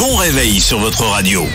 bon réveil sur votre radio.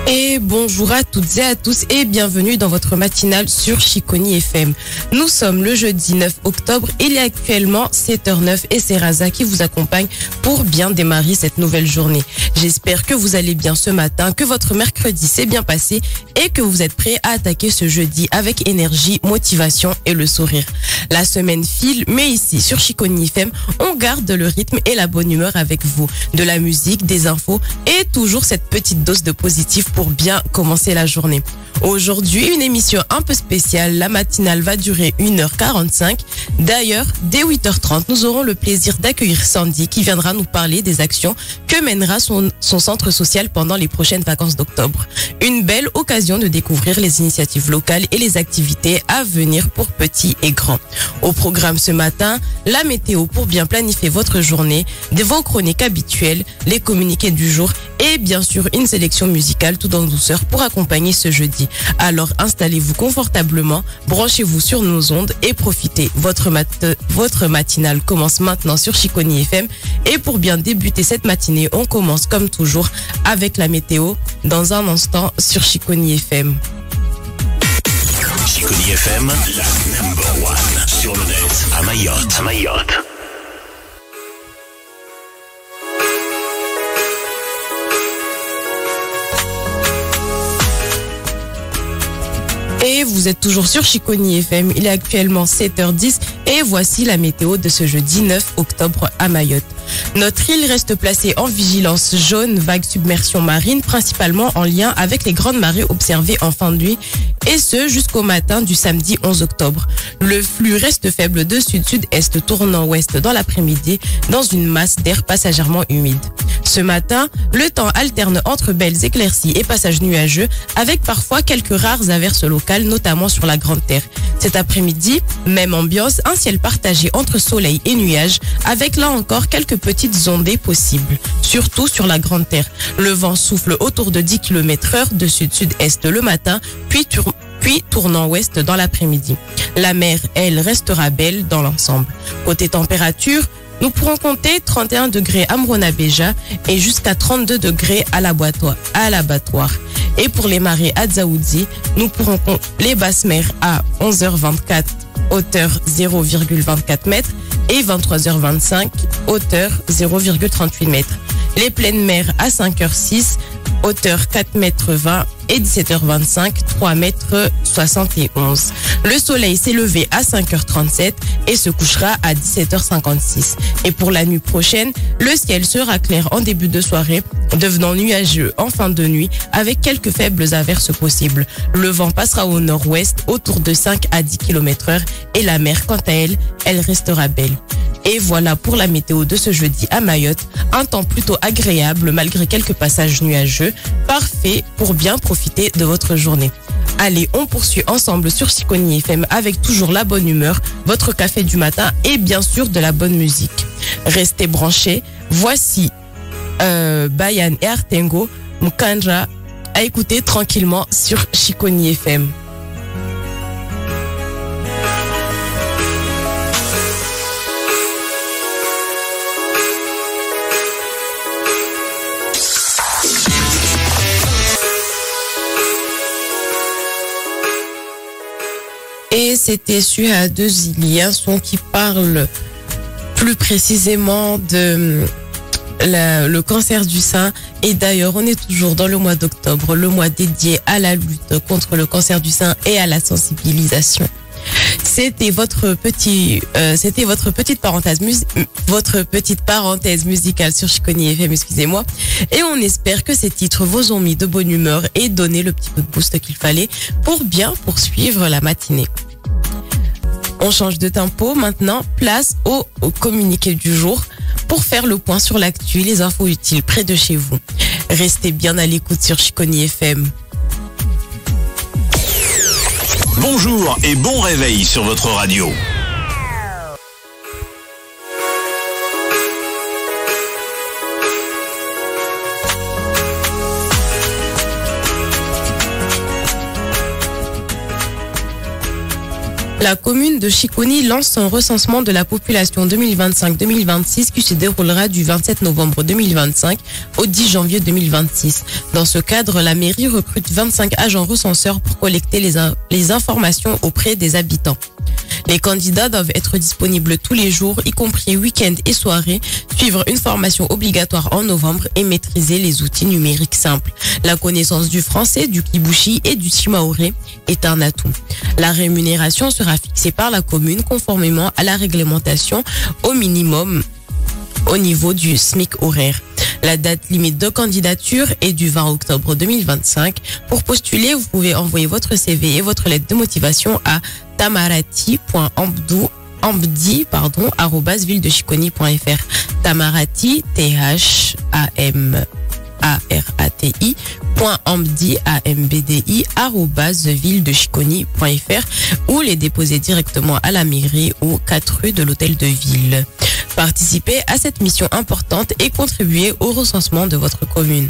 Et bonjour à toutes et à tous et bienvenue dans votre matinale sur Chiconi FM. Nous sommes le jeudi 9 octobre, il est actuellement 7h09 et c'est Raza qui vous accompagne pour bien démarrer cette nouvelle journée. J'espère que vous allez bien ce matin, que votre mercredi s'est bien passé et que vous êtes prêts à attaquer ce jeudi avec énergie, motivation et le sourire. La semaine file, mais ici sur Chiconi FM, on garde le rythme et la bonne humeur avec vous. De la musique, des infos et toujours cette petite dose de positif pour bien commencer la journée. Aujourd'hui, une émission un peu spéciale. La matinale va durer 1h45. D'ailleurs, dès 8h30, nous aurons le plaisir d'accueillir Sandy qui viendra nous parler des actions que mènera son centre social pendant les prochaines vacances d'octobre. Une belle occasion de découvrir les initiatives locales et les activités à venir pour petits et grands. Au programme ce matin, la météo pour bien planifier votre journée, vos chroniques habituelles, les communiqués du jour et bien sûr une sélection musicale tout en douceur pour accompagner ce jeudi. Alors installez-vous confortablement, branchez-vous sur nos ondes et profitez. Votre matinale commence maintenant sur Chiconi FM et pour bien débuter cette matinée, on commence comme toujours avec la météo dans un instant sur Chiconi FM. Chiconi FM, la number one sur le net à Mayotte. Et vous êtes toujours sur Chiconi FM, il est actuellement 7h10 et voici la météo de ce jeudi 9 octobre à Mayotte. Notre île reste placée en vigilance jaune, vague submersion marine, principalement en lien avec les grandes marées observées en fin de nuit, et ce jusqu'au matin du samedi 11 octobre. Le flux reste faible de sud-sud-est tournant ouest dans l'après-midi, dans une masse d'air passagèrement humide. Ce matin, le temps alterne entre belles éclaircies et passages nuageux, avec parfois quelques rares averses locales, notamment sur la Grande Terre. Cet après-midi, même ambiance, un ciel partagé entre soleil et nuages, avec là encore quelques petites ondées possibles, surtout sur la Grande Terre. Le vent souffle autour de 10 km/h de sud-sud-est le matin, puis tournant ouest dans l'après-midi. La mer, elle, restera belle dans l'ensemble. Côté température, nous pourrons compter 31 degrés à Mrona-Béja et jusqu'à 32 degrés à l'abattoir. Et pour les marées à Dzaoudzi, nous pourrons compter les basses mers à 11h24, hauteur 0,24 mètres et 23h25, hauteur 0,38 mètres. Les pleines mers à 5h06, hauteur 4 mètres 20 et 17h25, 3 mètres 71. Le soleil s'est levé à 5h37 et se couchera à 17h56. Et pour la nuit prochaine, le ciel sera clair en début de soirée, devenant nuageux en fin de nuit avec quelques faibles averses possibles. Le vent passera au nord-ouest autour de 5 à 10 km/h et la mer, quant à elle, elle restera belle. Et voilà pour la météo de ce jeudi à Mayotte. Un temps plutôt agréable malgré quelques passages nuageux. Parfait pour bien profiter de votre journée. Allez, on poursuit ensemble sur Chiconi FM avec toujours la bonne humeur, votre café du matin et bien sûr de la bonne musique. Restez branchés. Voici Bayan et Artengo, Mukandra, à écouter tranquillement sur Chiconi FM. Et c'était sur à deux îles, un son qui parle plus précisément de le cancer du sein. Et d'ailleurs, on est toujours dans le mois d'octobre, le mois dédié à la lutte contre le cancer du sein et à la sensibilisation. C'était votre petite parenthèse musicale sur Chiconi FM, excusez-moi. Et on espère que ces titres vous ont mis de bonne humeur et donné le petit coup de boost qu'il fallait pour bien poursuivre la matinée. On change de tempo maintenant, place au communiqué du jour pour faire le point sur l'actu, les infos utiles près de chez vous. Restez bien à l'écoute sur Chiconi FM. Bonjour et bon réveil sur votre radio. La commune de Chiconi lance son recensement de la population 2025-2026 qui se déroulera du 27 novembre 2025 au 10 janvier 2026. Dans ce cadre, la mairie recrute 25 agents recenseurs pour collecter les informations auprès des habitants. Les candidats doivent être disponibles tous les jours, y compris week-end et soirées, suivre une formation obligatoire en novembre et maîtriser les outils numériques simples. La connaissance du français, du kibushi et du shimaoré est un atout. La rémunération sera fixée par la commune conformément à la réglementation au minimum au niveau du SMIC horaire. La date limite de candidature est du 20 octobre 2025. Pour postuler, vous pouvez envoyer votre CV et votre lettre de motivation à tamarati.ambdi@villedechiconi.fr. Tamarati, THAMARATI.ambdi@villedechiconi.fr ou les déposer directement à la mairie aux 4 rues de l'hôtel de ville. Participez à cette mission importante et contribuez au recensement de votre commune.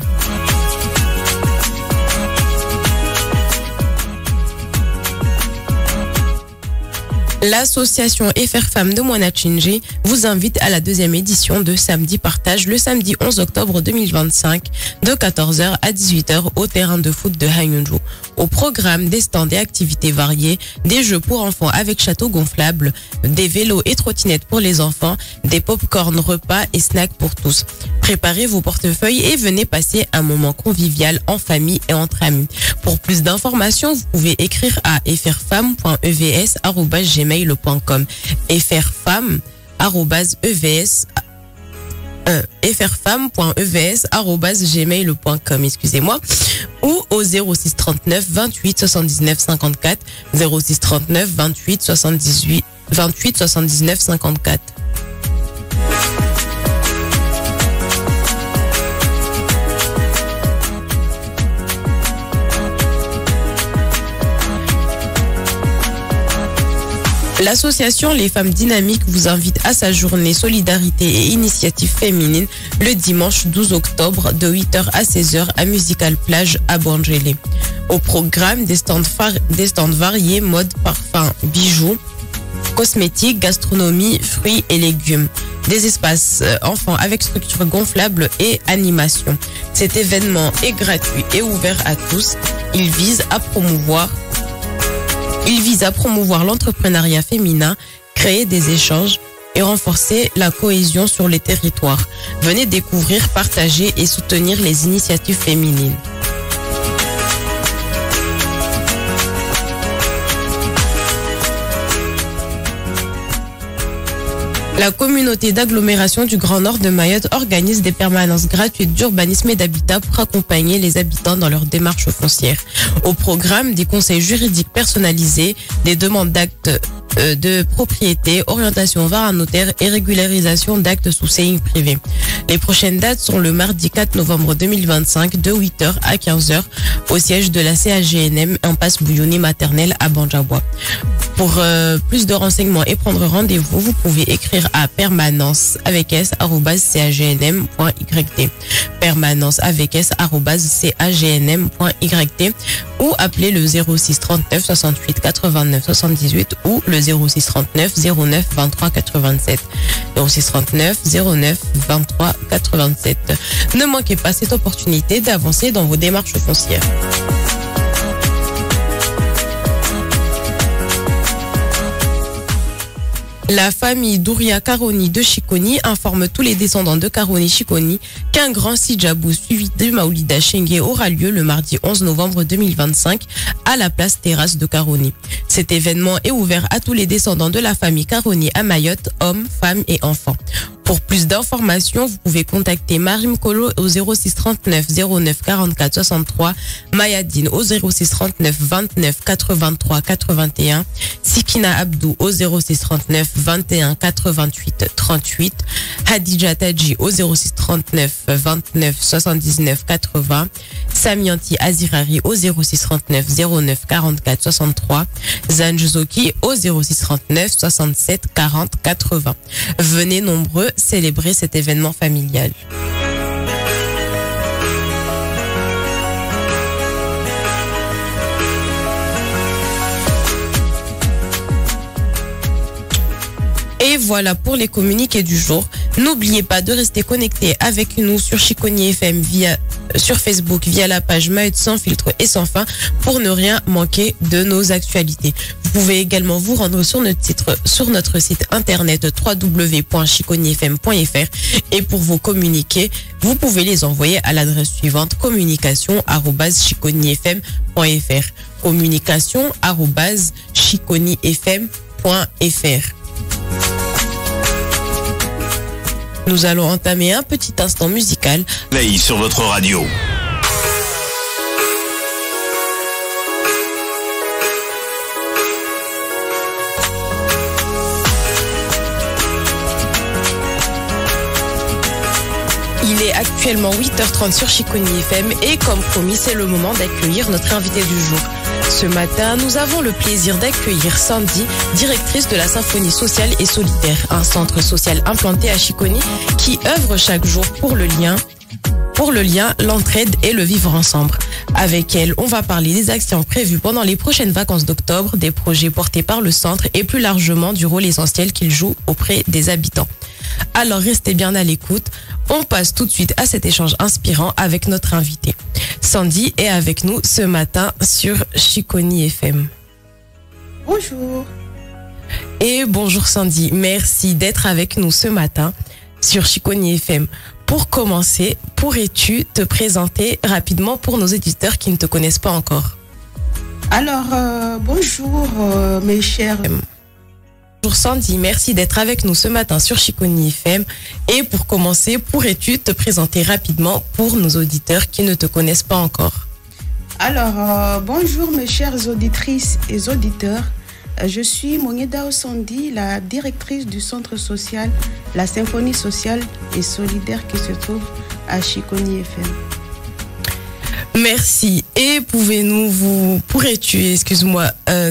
L'association FR Femmes de Moana-Tchinji vous invite à la 2e édition de Samedi Partage le samedi 11 octobre 2025 de 14h à 18h au terrain de foot de Hanyunju. Au programme, des stands et activités variées, des jeux pour enfants avec château gonflable, des vélos et trottinettes pour les enfants, des pop-corn repas et snacks pour tous. Préparez vos portefeuilles et venez passer un moment convivial en famille et entre amis. Pour plus d'informations, vous pouvez écrire à frfemme.evs@gmail.com. frfemme.evs@gmail.com, excusez-moi, ou au 06 39 28 79 54, 06 39 28 79 54. L'association Les Femmes Dynamiques vous invite à sa journée Solidarité et Initiative Féminine le dimanche 12 octobre de 8h à 16h à Musical Plage à Bangélé. Au programme, des stands variés, mode, parfum, bijoux, cosmétiques, gastronomie, fruits et légumes. Des espaces enfants avec structure gonflable et animation. Cet événement est gratuit et ouvert à tous. Il vise à promouvoir l'entrepreneuriat féminin, créer des échanges et renforcer la cohésion sur les territoires. Venez découvrir, partager et soutenir les initiatives féminines. La communauté d'agglomération du Grand Nord de Mayotte organise des permanences gratuites d'urbanisme et d'habitat pour accompagner les habitants dans leurs démarches foncières. Au programme, des conseils juridiques personnalisés, des demandes d'actes de propriété, orientation vers un notaire et régularisation d'actes sous seing privé. Les prochaines dates sont le mardi 4 novembre 2025 de 8h à 15h au siège de la CAGNM, impasse Bouyouni maternelle à Banjabois. Pour plus de renseignements et prendre rendez-vous, vous pouvez écrire à permanence@cagnm.yt, permanence@cagnm.yt ou appeler le 06 39 68 89 78 ou le 06 39 09 23 87. 06 39 09 23 87. Ne manquez pas cette opportunité d'avancer dans vos démarches foncières. La famille Douria Karoni de Chiconi informe tous les descendants de Karoni Chiconi qu'un grand Sijabou suivi de Maoulida Chengue aura lieu le mardi 11 novembre 2025 à la place terrasse de Karoni. Cet événement est ouvert à tous les descendants de la famille Karoni à Mayotte, hommes, femmes et enfants. Pour plus d'informations, vous pouvez contacter Marim Kolo au 06 39 09 44 63, Mayadine au 06 39 29 83 81, Sikina Abdou au 06 39 21 88 38, Hadija Tadji au 06 39 29 79 80, Samianti Azirari au 06 39 09 44 63, Zanjozoki au 06 39 67 40 80. Venez nombreux célébrer cet événement familial. Et voilà pour les communiqués du jour. N'oubliez pas de rester connecté avec nous sur Chiconi FM sur Facebook via la page Mayotte sans filtre et sans fin pour ne rien manquer de nos actualités. Vous pouvez également vous rendre sur notre site internet www.chiconifm.fr et pour vos communiqués, vous pouvez les envoyer à l'adresse suivante communication@chiconifm.fr communication@chiconifm.fr. Nous allons entamer un petit instant musical. Play sur votre radio. Il est actuellement 8h30 sur Chiconi FM et comme promis, c'est le moment d'accueillir notre invité du jour. Ce matin, nous avons le plaisir d'accueillir Sandy, directrice de la Symphonie sociale et solidaire, un centre social implanté à Chiconi qui œuvre chaque jour pour le lien, l'entraide et le vivre ensemble. Avec elle, on va parler des actions prévues pendant les prochaines vacances d'octobre, des projets portés par le centre et plus largement du rôle essentiel qu'il joue auprès des habitants. Alors restez bien à l'écoute. On passe tout de suite à cet échange inspirant avec notre invité. Sandy est avec nous ce matin sur Chiconi FM. Bonjour. Et bonjour Sandy, merci d'être avec nous ce matin sur Chiconi FM. Pour commencer, pourrais-tu te présenter rapidement pour nos éditeurs qui ne te connaissent pas encore? Alors, bonjour mes chers... Bonjour Sandy, merci d'être avec nous ce matin sur Chiconi FM. Et pour commencer, pourrais-tu te présenter rapidement pour nos auditeurs qui ne te connaissent pas encore? Alors, bonjour mes chères auditrices et auditeurs. Je suis Monieda Sandy, la directrice du centre social, la Symphonie sociale et solidaire qui se trouve à Chiconi FM. Merci. Et pourrais-tu,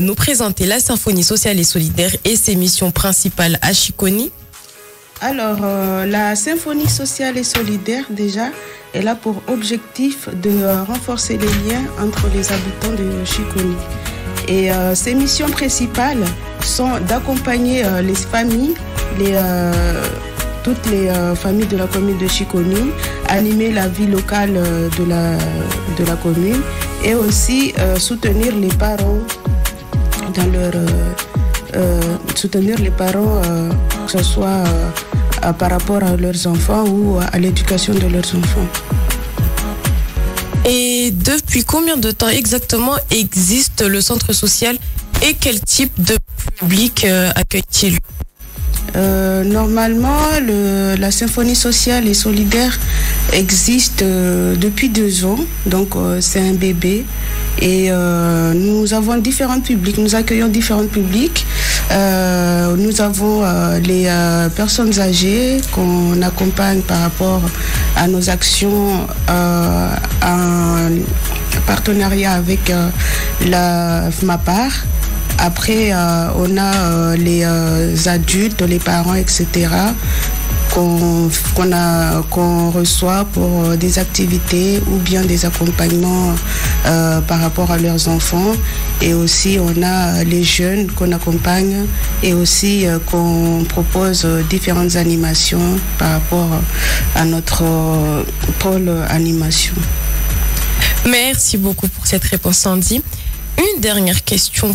nous présenter la Symphonie sociale et solidaire et ses missions principales à Chiconi? Alors, la Symphonie sociale et solidaire, déjà, elle a pour objectif de renforcer les liens entre les habitants de Chiconi. Et ses missions principales sont d'accompagner les familles, toutes les familles de la commune de Chiconi, animer la vie locale de la commune et aussi soutenir les parents dans que ce soit par rapport à leurs enfants ou à l'éducation de leurs enfants. Et depuis combien de temps exactement existe le centre social et quel type de public accueille-t-il? Normalement, la Symphonie sociale et solidaire existe depuis 2 ans, donc c'est un bébé. Et nous avons différents publics, nous accueillons différents publics. Nous avons les personnes âgées qu'on accompagne par rapport à nos actions en partenariat avec la FMAPAR. Après, on a les adultes, les parents, etc. qu'on reçoit pour des activités ou bien des accompagnements par rapport à leurs enfants. Et aussi, on a les jeunes qu'on accompagne et aussi qu'on propose différentes animations par rapport à notre pôle animation. Merci beaucoup pour cette réponse, Sandy. Une dernière question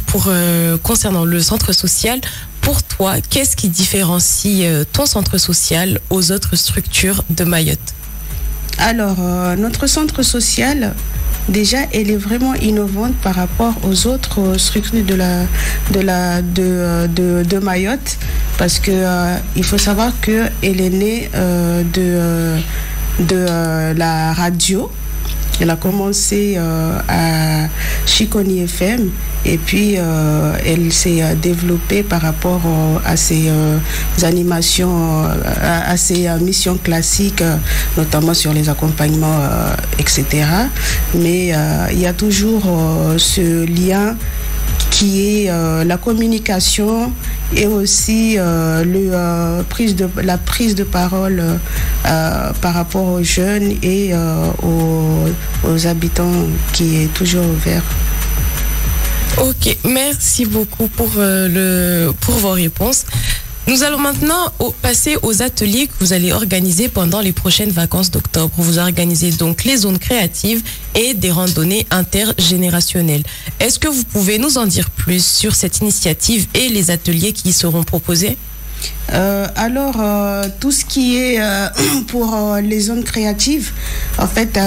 concernant le centre social. Pour toi, qu'est-ce qui différencie ton centre social aux autres structures de Mayotte? Alors, notre centre social, déjà, elle est vraiment innovante par rapport aux autres structures de Mayotte, parce que il faut savoir qu'elle est née de la radio. Elle a commencé à Chiconi FM et puis elle s'est développée par rapport à ses animations, à ses missions classiques, notamment sur les accompagnements, etc. Mais il y a toujours ce lien qui est la communication et aussi la prise de parole par rapport aux jeunes et aux habitants qui est toujours ouvert. Ok, merci beaucoup pour vos réponses. Nous allons maintenant passer aux ateliers que vous allez organiser pendant les prochaines vacances d'octobre. Vous organisez donc les zones créatives et des randonnées intergénérationnelles. Est-ce que vous pouvez nous en dire plus sur cette initiative et les ateliers qui y seront proposés? Alors, tout ce qui est pour les zones créatives, en fait,